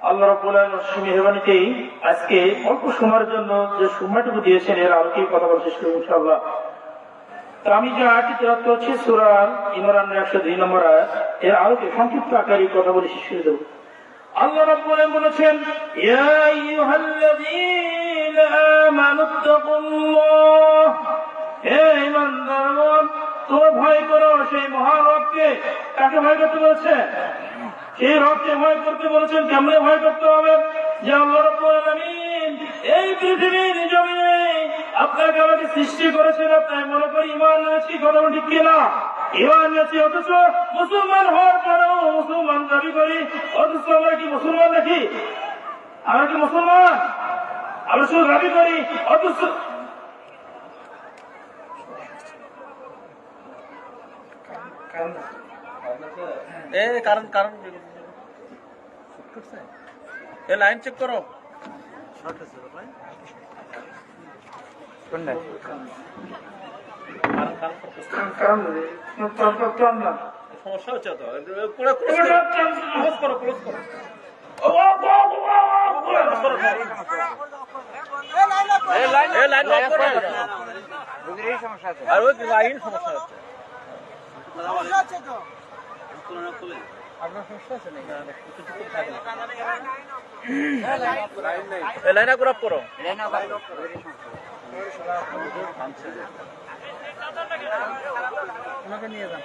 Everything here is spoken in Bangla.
আল্লাহ রাব্বুল আলামিন মেহরবানিতেই আজকে অল্প সময়ের জন্য যে সময়টুকু দিয়েছেন এর আলোকেই কথা বলার চেষ্টা করব ইনশাআল্লাহ। আমি যে আয়াতটি তেলাওয়াত করছি সূরা ইমরানের 102 নম্বর আয়াত, এর আলোকে সংক্ষিপ্ত আকারে কথা বলে শেষ করে দেব। আল্লাহ রাব্বুল আলামিন বলেছেন, ইয়া আইয়ুহাল্লাযীনা আমানুত্তাকুল্লাহ, হে ঈমানদারগণ তোমরা ভয় করো সেই মহান রবকে। কাকে ভয় করতে বলেছে? সেই রবকে ভয় করতে বলেছেন। কেমনে ভয় করতে হবে? যে আল্লাহ রাব্বুল আলামিন এই পৃথিবীর জমিনে আপনাকে আমাকে সৃষ্টি করেছেন, আপনার মনে করি ঈমান এনেছি, কথা ঠিক কিনা? ঈমান এনেছি অথচ মুসলমান হওয়ার পরেও মুসলমান দাবি করি, অথচ আমরা কি মুসলমান নাকি? আমরা কি মুসলমান? আমরা শুধু দাবি করি অথচ লাইন চেক করো। সমস্যা হচ্ছে তো, ক্লোজ করো, ক্লোজ করো। লাইন লক করো। আর ওই লাইন সমস্যা হচ্ছে। আপনার সমস্যা আছে নাকি? লাইন আপ করো। ওনাকে নিয়ে যান।